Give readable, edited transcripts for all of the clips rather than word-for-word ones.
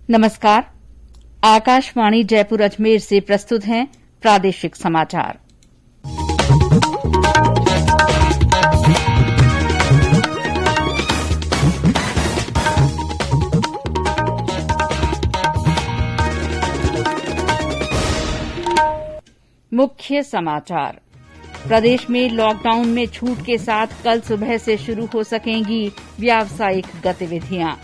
नमस्कार। आकाशवाणी जयपुर अजमेर से प्रस्तुत हैं प्रादेशिक समाचार। मुख्य समाचार। प्रदेश में लॉकडाउन में छूट के साथ कल सुबह से शुरू हो सकेंगी व्यावसायिक गतिविधियां।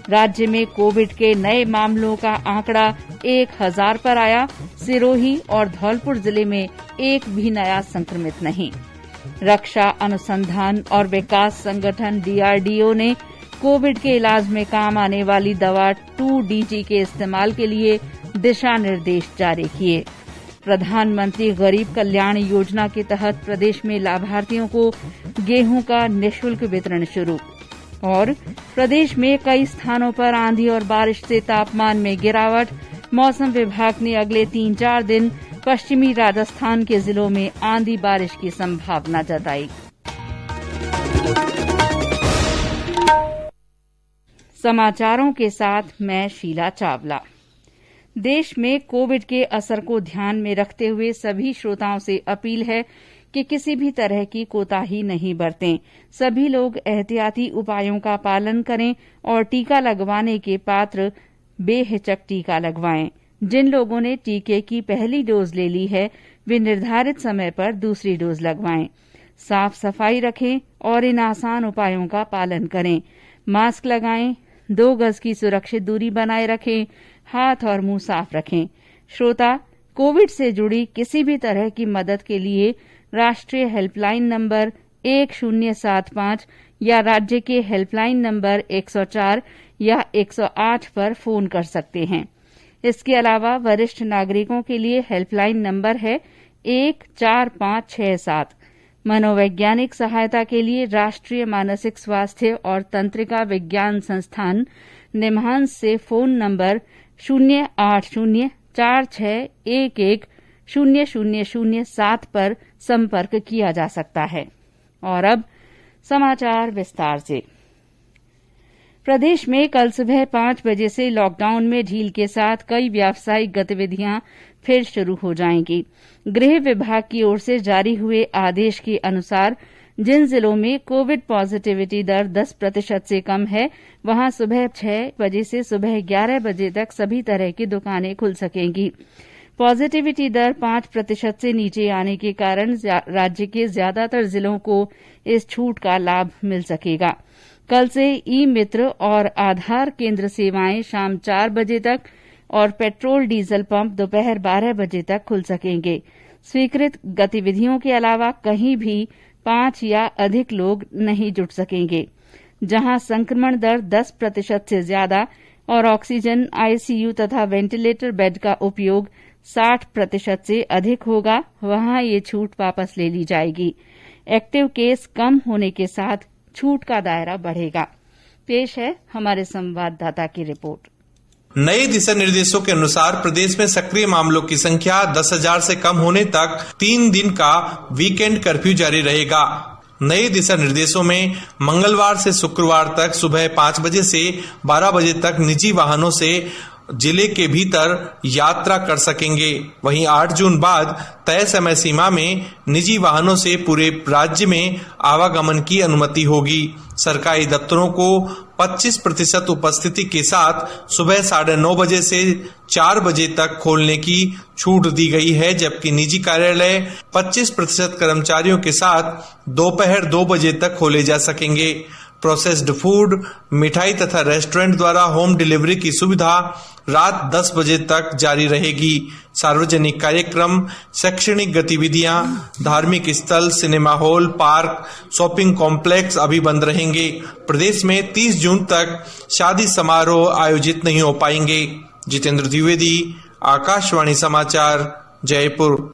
राज्य में कोविड के नए मामलों का आंकड़ा 1000 पर आया। सिरोही और धौलपुर जिले में एक भी नया संक्रमित नहीं। रक्षा अनुसंधान और विकास संगठन DRDO ने कोविड के इलाज में काम आने वाली दवा 2DG के इस्तेमाल के लिए दिशा निर्देश जारी किए। प्रधानमंत्री गरीब कल्याण योजना के तहत प्रदेश में लाभार्थियों को गेहूं का निःशुल्क वितरण शुरू। और प्रदेश में कई स्थानों पर आंधी और बारिश से तापमान में गिरावट। मौसम विभाग ने अगले 3-4 दिन पश्चिमी राजस्थान के जिलों में आंधी बारिश की संभावना जताई। समाचारों के साथ मैं शीला चावला। देश में कोविड के असर को ध्यान में रखते हुए सभी श्रोताओं से अपील है कि किसी भी तरह की कोताही नहीं बरतें। सभी लोग एहतियाती उपायों का पालन करें और टीका लगवाने के पात्र बेहिचक टीका लगवाएं। जिन लोगों ने टीके की पहली डोज ले ली है वे निर्धारित समय पर दूसरी डोज लगवाएं। साफ सफाई रखें और इन आसान उपायों का पालन करें। मास्क लगाएं, 2 गज की सुरक्षित दूरी बनाए रखें, हाथ और मुंह साफ रखें। श्रोता, कोविड से जुड़ी किसी भी तरह की मदद के लिए राष्ट्रीय हेल्पलाइन नंबर 1075 या राज्य के हेल्पलाइन नंबर 104 या 108 पर फोन कर सकते हैं। इसके अलावा वरिष्ठ नागरिकों के लिए हेल्पलाइन नंबर है 14567। मनोवैज्ञानिक सहायता के लिए राष्ट्रीय मानसिक स्वास्थ्य और तंत्रिका विज्ञान संस्थान निमहांस से फोन नंबर 08046110007 पर संपर्क किया जा सकता है। और अब समाचार विस्तार से। प्रदेश में कल सुबह 5 बजे से लॉकडाउन में ढील के साथ कई व्यावसायिक गतिविधियां फिर शुरू हो जाएंगी। गृह विभाग की ओर से जारी हुए आदेश के अनुसार जिन जिलों में कोविड पॉजिटिविटी दर 10% से कम है वहां सुबह 6 बजे से सुबह 11 बजे तक सभी तरह की दुकानें खुल सकेंगी। पॉजिटिविटी दर 5% से नीचे आने के कारण राज्य के ज्यादातर जिलों को इस छूट का लाभ मिल सकेगा। कल से ई-मित्र और आधार केंद्र सेवाएं शाम 4 बजे तक और पेट्रोल डीजल पंप दोपहर 12 बजे तक खुल सकेंगे। स्वीकृत गतिविधियों के अलावा कहीं भी 5 या अधिक लोग नहीं जुट सकेंगे। जहां संक्रमण दर 10% से ज्यादा और ऑक्सीजन, ICU तथा वेंटिलेटर बेड का उपयोग 60% से अधिक होगा वहां ये छूट वापस ले ली जाएगी। एक्टिव केस कम होने के साथ छूट का दायरा बढ़ेगा। पेश है हमारे संवाददाता की रिपोर्ट। नए दिशा निर्देशों के अनुसार प्रदेश में सक्रिय मामलों की संख्या 10,000 से कम होने तक 3 दिन का वीकेंड कर्फ्यू जारी रहेगा। नए दिशा निर्देशों में मंगलवार से शुक्रवार तक सुबह 5 बजे से 12 बजे तक निजी वाहनों से जिले के भीतर यात्रा कर सकेंगे। वहीं 8 जून बाद तय समय सीमा में निजी वाहनों से पूरे राज्य में आवागमन की अनुमति होगी। सरकारी दफ्तरों को 25% उपस्थिति के साथ सुबह 9:30 बजे से 4 बजे तक खोलने की छूट दी गई है, जबकि निजी कार्यालय 25% कर्मचारियों के साथ दोपहर 2 बजे तक खोले जा सकेंगे। प्रोसेस्ड फूड, मिठाई तथा रेस्टोरेंट द्वारा होम डिलीवरी की सुविधा रात 10 बजे तक जारी रहेगी। सार्वजनिक कार्यक्रम, शैक्षणिक गतिविधियां, धार्मिक स्थल, cinema hall, park, shopping complex अभी बंद रहेंगे। प्रदेश में 30 जून तक शादी समारोह आयोजित नहीं हो पाएंगे। जितेंद्र द्विवेदी, आकाशवाणी समाचार, जयपुर।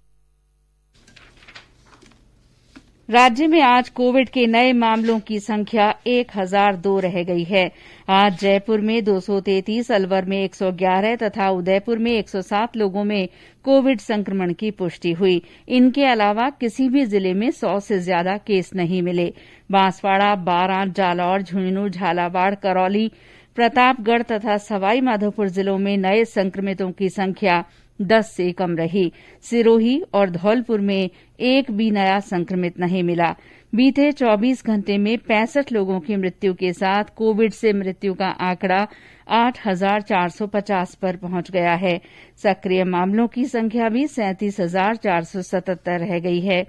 राज्य में आज कोविड के नए मामलों की संख्या 1002 रह गई है। आज जयपुर में 233, अलवर में 111 तथा उदयपुर में 107 लोगों में कोविड संक्रमण की पुष्टि हुई। इनके अलावा किसी भी जिले में 100 से ज्यादा केस नहीं मिले। बांसवाड़ा, बारां, जालौर, झुंझुनू, झालावाड़, करौली, प्रतापगढ़ तथा सवाई माधोपुर जिलों में नए संक्रमितों की संख्या 10 से कम रही। सिरोही और धौलपुर में एक भी नया संक्रमित नहीं मिला। बीते 24 घंटे में 65 लोगों की मृत्यु के साथ कोविड से मृत्यु का आंकड़ा 8,450 पर पहुंच गया है। सक्रिय मामलों की संख्या भी 37,477 रह गई है।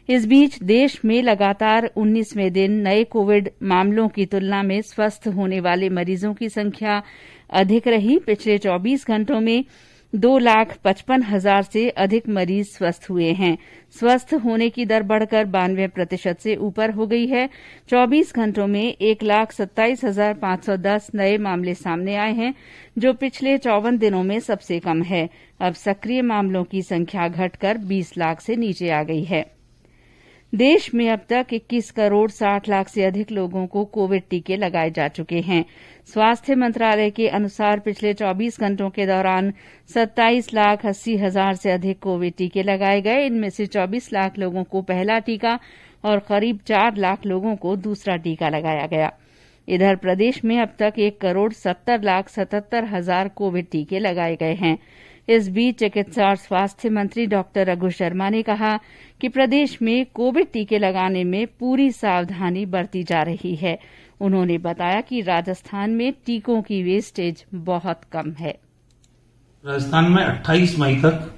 इस बीच देश में लगातार 19वें दिन नए कोविड मामलों की तुलना में स्वस्थ होने वाले मरीजों की संख्या अधिक रही। पिछले 24 घंटों में 2,55,000 से अधिक मरीज स्वस्थ हुए हैं। स्वस्थ होने की दर बढ़कर 92% से ऊपर हो गई है। 24 घंटों में 1,27,510 नए मामले सामने आए हैं, जो पिछले 54 दिनों में सबसे कम है। अब सक्रिय मामलों की संख्या घटकर 20 लाख से नीचे आ गई है। देश में अब तक 21 करोड़ 60 लाख से अधिक लोगों को कोविड टीके लगाए जा चुके हैं। स्वास्थ्य मंत्रालय के अनुसार पिछले 24 घंटों के दौरान 27,80,000 से अधिक कोविड टीके लगाए गए। इनमें से 24 लाख लोगों को पहला टीका और करीब 4 लाख लोगों को दूसरा टीका लगाया गया। इधर प्रदेश में अब तक 1,70,77,000 कोविड टीके लगाए गए हैं। इस बीच चिकित्सा और स्वास्थ्य मंत्री डॉक्टर रघु शर्मा ने कहा कि प्रदेश में कोविड टीके लगाने में पूरी सावधानी बरती जा रही है। उन्होंने बताया कि राजस्थान में टीकों की वेस्टेज बहुत कम है। राजस्थान में 28 मई तक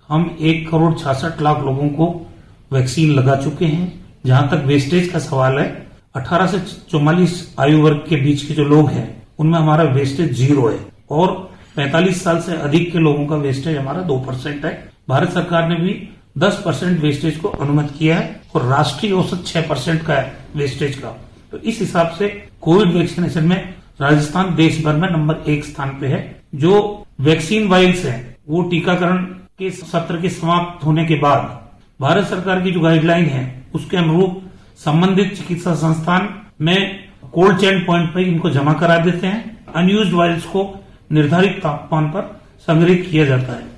हम 1,66,00,000 लोगों को वैक्सीन लगा चुके हैं। जहां तक वेस्टेज का सवाल है, 18 से 44 आयु वर्ग के बीच के जो लोग हैं उनमें हमारा वेस्टेज 0 है और 45 साल से अधिक के लोगों का वेस्टेज हमारा 2% है। भारत सरकार ने भी 10% वेस्टेज को अनुमति किया है और राष्ट्रीय औसत 6% का है वेस्टेज का। तो इस हिसाब से कोविड वैक्सीनेशन में राजस्थान देश भर में नंबर 1 स्थान पे है। जो वैक्सीन वायल्स है वो टीकाकरण के सत्र के समाप्त होने के बाद भारत सरकार की जो गाइडलाइन है उसके अनुरूप संबंधित चिकित्सा संस्थान में कोल्ड चेन पॉइंट पर इनको जमा करा देते हैं। अनयूज्ड वायल्स को निर्धारित तापमान पर संग्रहित किया जाता है।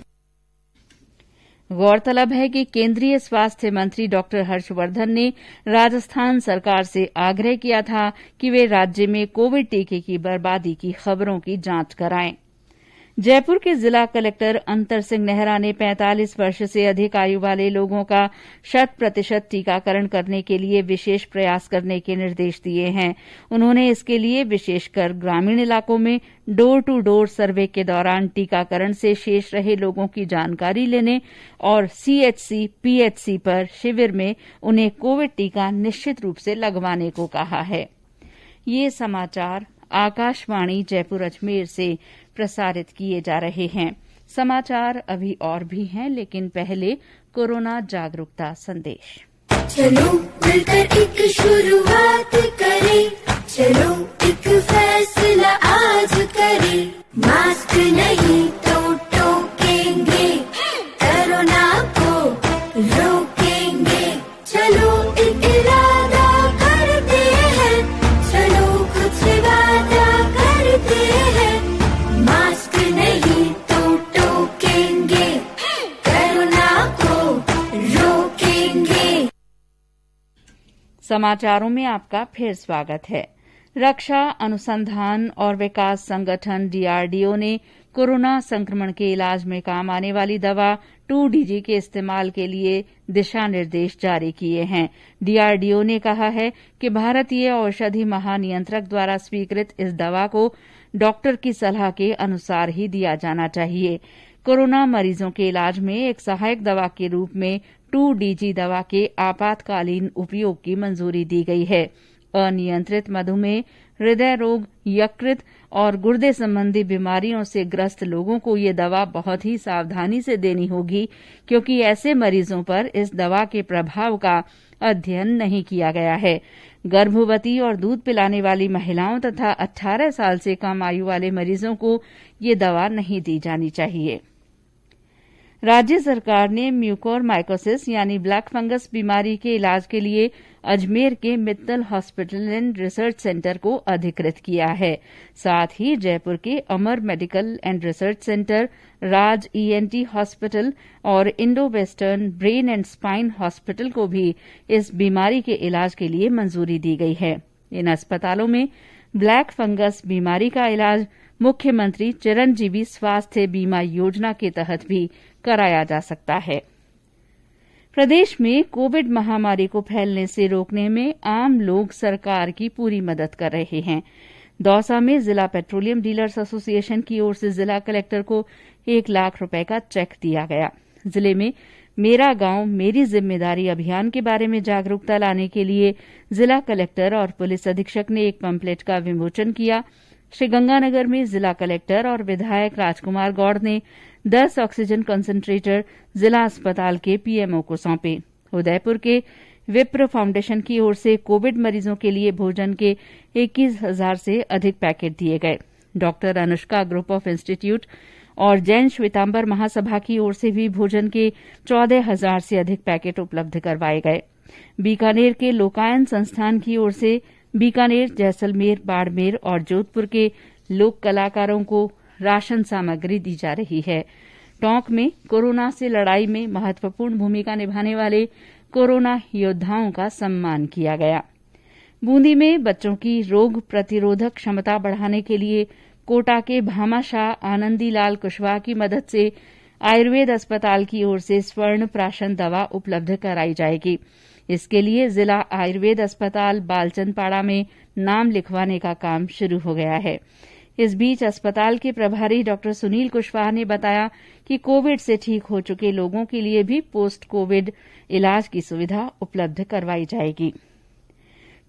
गौरतलब है कि केंद्रीय स्वास्थ्य मंत्री डॉक्टर हर्षवर्धन ने राजस्थान सरकार से आग्रह किया था कि वे राज्य में कोविड टीके की बर्बादी की खबरों की जांच कराएं। जयपुर के जिला कलेक्टर अंतर सिंह नेहरा ने 45 वर्ष से अधिक आयु वाले लोगों का 100% टीकाकरण करने के लिए विशेष प्रयास करने के निर्देश दिए हैं। उन्होंने इसके लिए विशेषकर ग्रामीण इलाकों में डोर टू डोर सर्वे के दौरान टीकाकरण से शेष रहे लोगों की जानकारी लेने और सीएचसी पीएचसी पर शिविर में उन्हें कोविड टीका निश्चित रूप से लगवाने को कहा है। ये समाचार आकाशवाणी जयपुर अजमेर से प्रसारित किए जा रहे हैं। समाचार अभी और भी हैं, लेकिन पहले कोरोना जागरूकता संदेश। चलो मिलकर एक शुरुआत करें, चलो एक फैसला आज करें। मास्क नहीं तो टोकेंगे, कोरोना को रोकेंगे। चलो एक इरादा करते हैं, चलो खुद से वादा करते हैं। मास्क नहीं तो टोकेंगे, कोरोना को रोकेंगे। समाचारों में आपका फिर स्वागत है। रक्षा अनुसंधान और विकास संगठन डीआरडीओ ने कोरोना संक्रमण के इलाज में काम आने वाली दवा 2DG के इस्तेमाल के लिए दिशा निर्देश जारी किए हैं। डीआरडीओ ने कहा है कि भारतीय औषधि महानियंत्रक द्वारा स्वीकृत इस दवा को डॉक्टर की सलाह के अनुसार ही दिया जाना चाहिए। कोरोना मरीजों के इलाज में एक सहायक दवा के रूप में 2DG दवा के आपातकालीन उपयोग की मंजूरी दी गई है। अनियंत्रित मधुमेह, हृदय रोग, यकृत और गुर्दे संबंधी बीमारियों से ग्रस्त लोगों को ये दवा बहुत ही सावधानी से देनी होगी, क्योंकि ऐसे मरीजों पर इस दवा के प्रभाव का अध्ययन नहीं किया गया है। गर्भवती और दूध पिलाने वाली महिलाओं तथा 18 साल से कम आयु वाले मरीजों को ये दवा नहीं दी जानी चाहिए। राज्य सरकार ने म्यूकोरमाइकोसिस यानी ब्लैक फंगस बीमारी के इलाज के लिए अजमेर के Mittal hospital and research centre को अधिकृत किया है। साथ ही जयपुर के Amar medical and research centre, Raj ENT hospital और Indo western brain and spine hospital को भी इस बीमारी के इलाज के लिए मंजूरी दी गई है। इन अस्पतालों में ब्लैक फंगस बीमारी का इलाज मुख्यमंत्री चिरंजीवी स्वास्थ्य बीमा योजना के तहत भी कराया जा सकता है। प्रदेश में कोविड महामारी को फैलने से रोकने में आम लोग सरकार की पूरी मदद कर रहे हैं। दौसा में जिला पेट्रोलियम डीलर्स एसोसिएशन की ओर से जिला कलेक्टर को 1 लाख रुपए का चेक दिया गया। जिले में मेरा गांव मेरी जिम्मेदारी अभियान के बारे में जागरूकता लाने के लिए जिला कलेक्टर और पुलिस अधीक्षक ने एक पंपलेट का विमोचन किया। श्रीगंगानगर में जिला कलेक्टर और विधायक राजकुमार गौड़ ने 10 ऑक्सीजन कंसंट्रेटर जिला अस्पताल के पीएमओ को सौंपे। उदयपुर के विप्र फाउंडेशन की ओर से कोविड मरीजों के लिए भोजन के 21,000 से अधिक पैकेट दिए गए। Doctor Anushka group of institute और जैन श्वेतांबर महासभा की ओर से भी भोजन के 14,000 से अधिक पैकेट उपलब्ध करवाए गए। बीकानेर के लोकायन संस्थान की ओर से बीकानेर, जैसलमेर, बाड़मेर और जोधपुर के लोक कलाकारों को राशन सामग्री दी जा रही है। टोंक में कोरोना से लड़ाई में महत्वपूर्ण भूमिका निभाने वाले कोरोना योद्धाओं का सम्मान किया गया। बूंदी में बच्चों की रोग प्रतिरोधक क्षमता बढ़ाने के लिए कोटा के भामाशाह आनंदीलाल कुशवाहा की मदद से आयुर्वेद अस्पताल की ओर से स्वर्ण प्राशन दवा उपलब्ध कराई जाएगी। इसके लिए जिला आयुर्वेद अस्पताल बालचंदपाड़ा में नाम लिखवाने का काम शुरू हो गया है। इस बीच अस्पताल के प्रभारी डॉक्टर सुनील कुशवाहा ने बताया कि कोविड से ठीक हो चुके लोगों के लिए भी पोस्ट कोविड इलाज की सुविधा उपलब्ध करवाई जाएगी।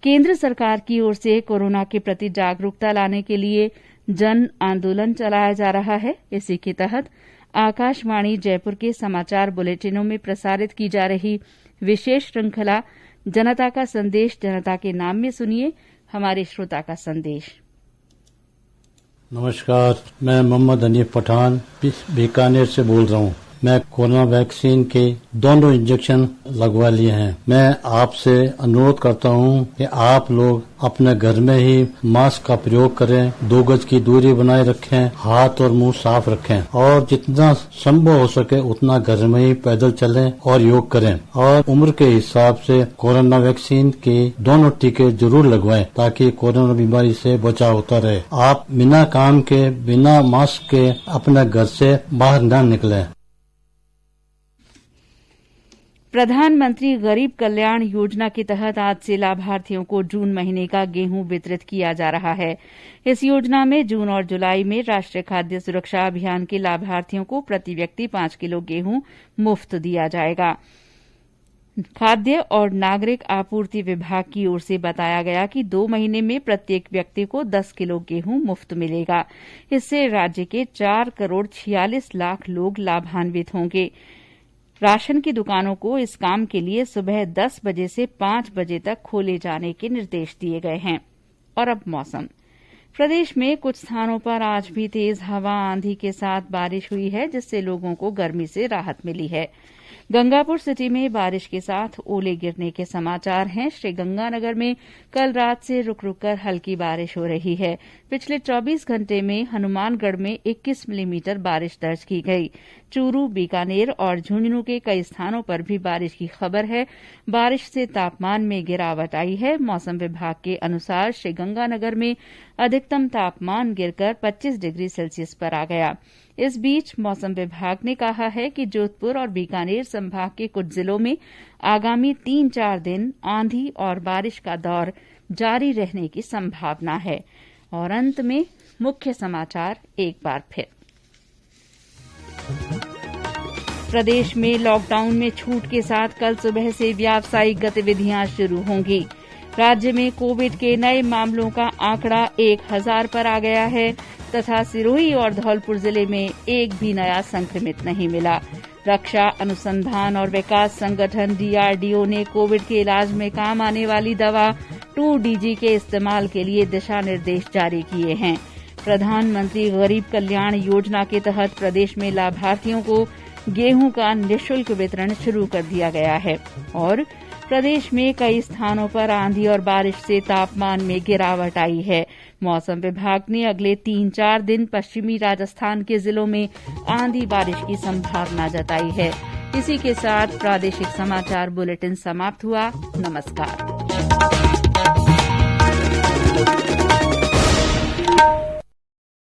केंद्र सरकार की ओर से कोरोना के प्रति जागरूकता लाने के लिए जन आंदोलन चलाया जा रहा है। इसी के तहत आकाशवाणी जयपुर के समाचार बुलेटिनों में प्रसारित की जा रही विशेष श्रृंखला जनता का संदेश जनता के नाम में सुनिए हमारे श्रोता का संदेश। नमस्कार, मैं मोहम्मद हनीफ पठान बीकानेर से बोल रहा हूँ। मैं कोरोना वैक्सीन के दोनों इंजेक्शन लगवा लिए हैं। मैं आपसे अनुरोध करता हूँ कि आप लोग अपने घर में ही मास्क का प्रयोग करें, 2 गज की दूरी बनाए रखें, हाथ और मुंह साफ रखें और जितना संभव हो सके उतना घर में ही पैदल चलें और योग करें। और उम्र के हिसाब से कोरोना वैक्सीन के दोनों टीके जरूर लगवाएं ताकि कोरोना बीमारी से बचाव होता रहे। आप बिना काम के, बिना मास्क के अपने घर से बाहर न निकलें। प्रधानमंत्री गरीब कल्याण योजना के तहत आज से लाभार्थियों को जून महीने का गेहूं वितरित किया जा रहा है। इस योजना में जून और जुलाई में राष्ट्रीय खाद्य सुरक्षा अभियान के लाभार्थियों को प्रति व्यक्ति 5 किलो गेहूं मुफ्त दिया जाएगा। खाद्य और नागरिक आपूर्ति विभाग की ओर से बताया गया कि 2 महीने में प्रत्येक व्यक्ति को 10 किलो गेहूं मुफ्त मिलेगा। इससे राज्य के 4 करोड़ 46 लाख लोग लाभान्वित होंगे। राशन की दुकानों को इस काम के लिए सुबह 10 बजे से 5 बजे तक खोले जाने के निर्देश दिए गए हैं। और अब मौसम। प्रदेश में कुछ स्थानों पर आज भी तेज हवा आंधी के साथ बारिश हुई है, जिससे लोगों को गर्मी से राहत मिली है। गंगापुर सिटी में बारिश के साथ ओले गिरने के समाचार हैं। श्रीगंगानगर में कल रात से रुक रुक कर हल्की बारिश हो रही है। पिछले 24 घंटे में हनुमानगढ़ में 21 मिलीमीटर बारिश दर्ज की गई। चूरू, बीकानेर और झुंझुनू के कई स्थानों पर भी बारिश की खबर है। बारिश से तापमान में गिरावट आई है। मौसम विभाग के अनुसार श्रीगंगानगर में अधिकतम तापमान गिरकर 25 डिग्री सेल्सियस पर आ गया। इस बीच मौसम विभाग ने कहा है कि जोधपुर और बीकानेर संभाग के कुछ जिलों में आगामी 3-4 दिन आंधी और बारिश का दौर जारी रहने की संभावना है। और अंत में मुख्य समाचार एक बार फिर। प्रदेश में लॉकडाउन में छूट के साथ कल सुबह से व्यावसायिक गतिविधियां शुरू होंगी। राज्य में कोविड के नए मामलों का आंकड़ा 1000 पर आ गया है तथा सिरोही और धौलपुर जिले में एक भी नया संक्रमित नहीं मिला। रक्षा अनुसंधान और विकास संगठन DRDO ने कोविड के इलाज में काम आने वाली दवा 2DG के इस्तेमाल के लिए दिशा निर्देश जारी किए हैं। प्रधानमंत्री गरीब कल्याण योजना के तहत प्रदेश में लाभार्थियों को गेहूं का निःशुल्क वितरण शुरू कर दिया गया है। और प्रदेश में कई स्थानों पर आंधी और बारिश से तापमान में गिरावट आई है। मौसम विभाग ने अगले 3-4 दिन पश्चिमी राजस्थान के जिलों में आंधी बारिश की संभावना जताई है। इसी के साथ प्रादेशिक समाचार बुलेटिन समाप्त हुआ। नमस्कार।